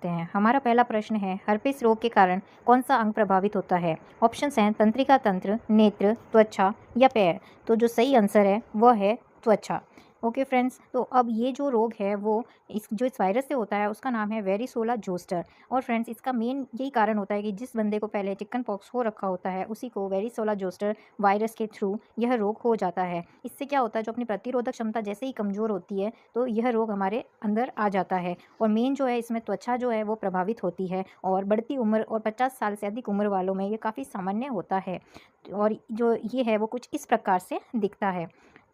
बढ़ते हैं। हमारा पहला प्रश्न है, हर्पिस रोग के कारण कौन सा अंग प्रभावित होता है? ऑप्शंस हैं तंत्रिका तंत्र, नेत्र, त्वचा या पैर। तो जो सही आंसर है वह है त्वचा। ओके फ्रेंड्स, तो अब ये जो रोग है वो इस वायरस से होता है, उसका नाम है वेरिसोला जोस्टर। और फ्रेंड्स, इसका मेन यही कारण होता है कि जिस बंदे को पहले चिकन पॉक्स हो रखा होता है उसी को वेरिसोला जोस्टर वायरस के थ्रू यह रोग हो जाता है। इससे क्या होता है, जो अपनी प्रतिरोधक क्षमता जैसे ही कमज़ोर होती है तो यह रोग हमारे अंदर आ जाता है। और मेन जो है इसमें त्वचा जो है वो प्रभावित होती है, और बढ़ती उम्र और 50 साल से अधिक उम्र वालों में ये काफ़ी सामान्य होता है। और जो ये है वो कुछ इस प्रकार से दिखता है।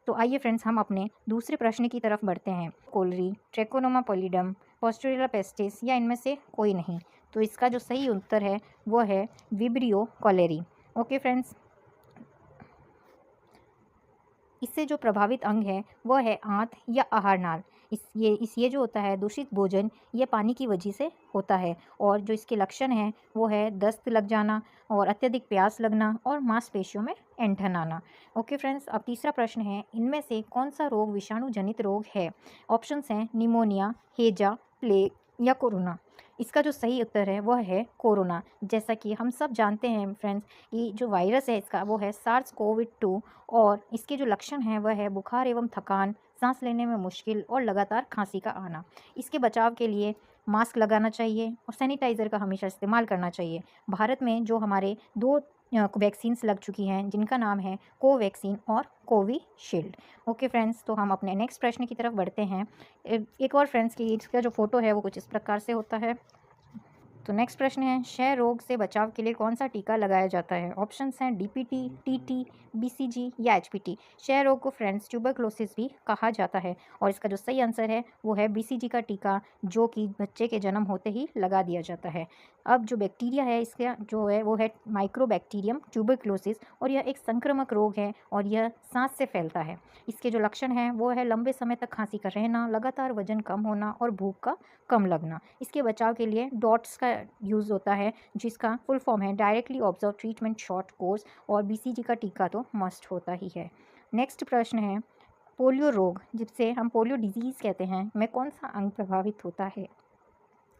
तो आइए फ्रेंड्स, हम अपने दूसरे प्रश्न की तरफ बढ़ते हैं। कोलरी, ट्रेकोनोमा पॉलीडम, पोस्टुरिला पेस्टिस या इनमें से कोई नहीं। तो इसका जो सही उत्तर है वो है विब्रियो कॉलेरी। ओके फ्रेंड्स, इससे जो प्रभावित अंग है वह है आंत या आहार नाल। ये जो होता है दूषित भोजन या पानी की वजह से होता है। और जो इसके लक्षण हैं वो है दस्त लग जाना और अत्यधिक प्यास लगना और मांसपेशियों में ऐंठन आना। ओके फ्रेंड्स, अब तीसरा प्रश्न है, इनमें से कौन सा रोग विषाणु जनित रोग है? ऑप्शंस हैं निमोनिया, हेजा, प्लेग या कोरोना। इसका जो सही उत्तर है वह है कोरोना। जैसा कि हम सब जानते हैं फ्रेंड्स, कि जो वायरस है इसका वो है SARS-CoV-2, और इसके जो लक्षण हैं वह है बुखार एवं थकान, सांस लेने में मुश्किल और लगातार खांसी का आना। इसके बचाव के लिए मास्क लगाना चाहिए और सैनिटाइज़र का हमेशा इस्तेमाल करना चाहिए। भारत में जो हमारे 2 वैक्सीन्स लग चुकी हैं जिनका नाम है कोवैक्सीन और कोविशील्ड। ओके फ्रेंड्स, तो हम अपने नेक्स्ट प्रश्न की तरफ बढ़ते हैं। एक और फ्रेंड्स की इसका जो फ़ोटो है वो कुछ इस प्रकार से होता है। तो नेक्स्ट प्रश्न है, क्षय रोग से बचाव के लिए कौन सा टीका लगाया जाता है? ऑप्शंस हैं डीपीटी, टीटी, बीसीजी या एचपीटी। क्षय रोग को फ्रेंड्स ट्यूबरक्लोसिस भी कहा जाता है, और इसका जो सही आंसर है वो है बीसीजी का टीका, जो कि बच्चे के जन्म होते ही लगा दिया जाता है। अब जो बैक्टीरिया है इसका जो है वो है माइक्रोबैक्टीरियम ट्यूबरक्लोसिस, और यह एक संक्रामक रोग है और यह सांस से फैलता है। इसके जो लक्षण हैं वो है लंबे समय तक खांसी का रहना, लगातार वजन कम होना और भूख का कम लगना। इसके बचाव के लिए डॉट्स का यूज़ होता है, जिसका फुल फॉर्म है directly observe treatment short course, और बीसीजी का टीका तो मस्ट होता ही है। नेक्स्ट प्रश्न है, पोलियो रोग, जिसे हम पोलियो डिजीज़ कहते हैं, में कौन सा अंग प्रभावित होता है?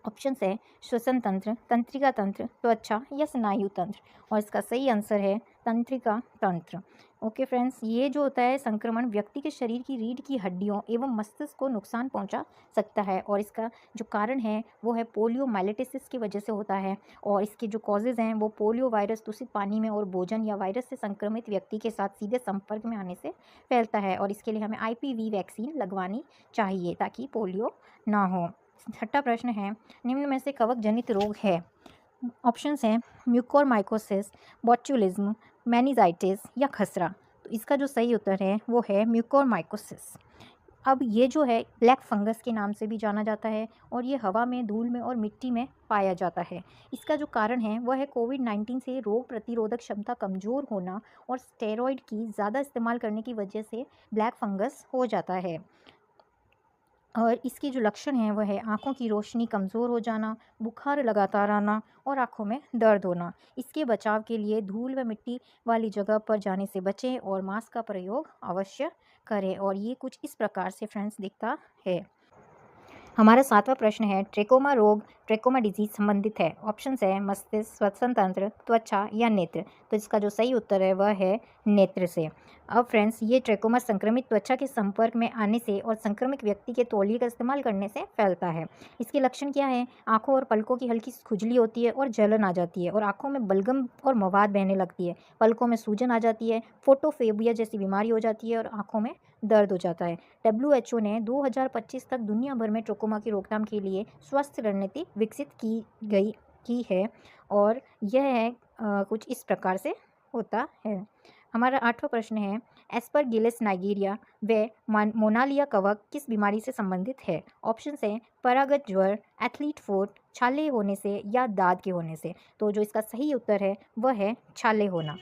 ऑप्शन है श्वसन तंत्र, तंत्रिका तंत्र, त्वचा या स्नायु तंत्र। और इसका सही आंसर है तंत्रिका तंत्र। ओके फ्रेंड्स, ये जो होता है संक्रमण व्यक्ति के शरीर की रीढ़ की हड्डियों एवं मस्तिष्क को नुकसान पहुंचा सकता है, और इसका जो कारण है वो है पोलियो माइलिटिस की वजह से होता है। और इसके जो कॉजेज़ हैं वो पोलियो वायरस दूषित पानी में और भोजन या वायरस से संक्रमित व्यक्ति के साथ सीधे संपर्क में आने से फैलता है, और इसके लिए हमें IPV वैक्सीन लगवानी चाहिए ताकि पोलियो ना हो। छठा प्रश्न है, निम्न में से कवक जनित रोग है? ऑप्शंस हैं म्यूकोरमाइकोसिस, बॉट्युलिज्म, मेनिजाइटिस या खसरा। तो इसका जो सही उत्तर है वो है म्यूकोरमाइकोसिस। अब ये जो है ब्लैक फंगस के नाम से भी जाना जाता है, और ये हवा में, धूल में और मिट्टी में पाया जाता है। इसका जो कारण है वह है कोविड-19 से रोग प्रतिरोधक क्षमता कमज़ोर होना और स्टेरॉयड की ज़्यादा इस्तेमाल करने की वजह से ब्लैक फंगस हो जाता है। और इसके जो लक्षण हैं वह है आँखों की रोशनी कमज़ोर हो जाना, बुखार लगातार आना और आँखों में दर्द होना। इसके बचाव के लिए धूल व मिट्टी वाली जगह पर जाने से बचें और मास्क का प्रयोग अवश्य करें। और ये कुछ इस प्रकार से फ्रेंड्स दिखता है। हमारा सातवां प्रश्न है, ट्रेकोमा रोग, ट्रेकोमा डिजीज संबंधित है? ऑप्शंस है मस्तिष्क, श्वसन तंत्र, त्वचा या नेत्र। तो इसका जो सही उत्तर है वह है नेत्र से। अब फ्रेंड्स, ये ट्रेकोमा संक्रमित त्वचा के संपर्क में आने से और संक्रमित व्यक्ति के तौलिए का इस्तेमाल करने से फैलता है। इसके लक्षण क्या है? आंखों और पलकों की हल्की खुजली होती है और जलन आ जाती है, और आंखों में बलगम और मवाद बहने लगती है, पलकों में सूजन आ जाती है, फोटोफोबिया जैसी बीमारी हो जाती है और आंखों में दर्द हो जाता है। WHO ने 2025 तक दुनिया भर में ट्रोकोमा की रोकथाम के लिए स्वास्थ्य रणनीति विकसित की है, और यह है कुछ इस प्रकार से होता है। हमारा आठवां प्रश्न है, एस्परगिलस नाइजीरिया व मोनालिया कवक किस बीमारी से संबंधित है? ऑप्शंस हैं परागत ज्वर, एथलीट फुट, छाले होने से या दाद के होने से। तो जो इसका सही उत्तर है वह है छाले होना।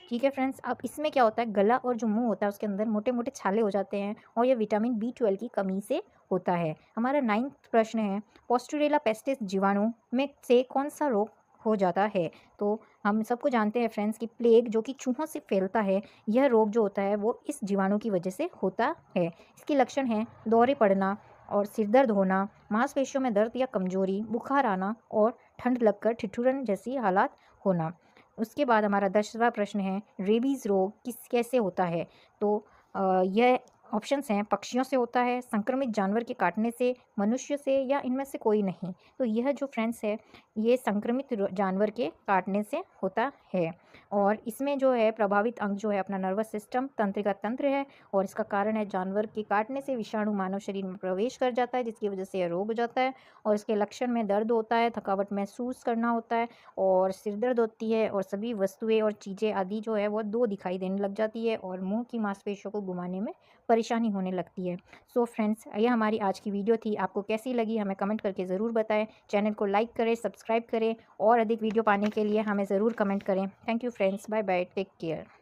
ठीक है फ्रेंड्स, अब इसमें क्या होता है, गला और जो मुंह होता है उसके अंदर मोटे मोटे छाले हो जाते हैं, और यह विटामिन B12 की कमी से होता है। हमारा 9वां प्रश्न है, पोस्टुरेला पेस्टिस जीवाणु में से कौन सा रोग हो जाता है? तो हम सबको जानते हैं फ्रेंड्स कि प्लेग जो कि चूहों से फैलता है, यह रोग जो होता है वो इस जीवाणु की वजह से होता है। इसके लक्षण हैं दौरे पड़ना, और सिर दर्द होना, मांसपेशियों में दर्द या कमजोरी, बुखार आना और ठंड लगकर ठिठुरन जैसी हालात होना। उसके बाद हमारा 10वां प्रश्न है, रेबीज़ रोग कैसे होता है? तो यह ऑप्शंस हैं, पक्षियों से होता है, संक्रमित जानवर के काटने से, मनुष्य से या इनमें से कोई नहीं। तो यह जो फ्रेंड्स है, ये संक्रमित जानवर के काटने से होता है। और इसमें जो है प्रभावित अंग जो है अपना नर्वस सिस्टम, तंत्रिका तंत्र है, और इसका कारण है जानवर के काटने से विषाणु मानव शरीर में प्रवेश कर जाता है, जिसकी वजह से यह रोग हो जाता है। और इसके लक्षण में दर्द होता है, थकावट महसूस करना होता है और सिर दर्द होती है, और सभी वस्तुएं और चीज़ें आदि जो है वो दो दिखाई देने लग जाती है, और मुंह की मांसपेशियों को घुमाने में परेशानी होने लगती है। सो फ्रेंड्स, यह हमारी आज की वीडियो थी। आपको कैसी लगी हमें कमेंट करके ज़रूर बताएं। चैनल को लाइक करें, सब्सक्राइब करें और अधिक वीडियो पाने के लिए हमें ज़रूर कमेंट करें। Thank you friends, bye bye, take care.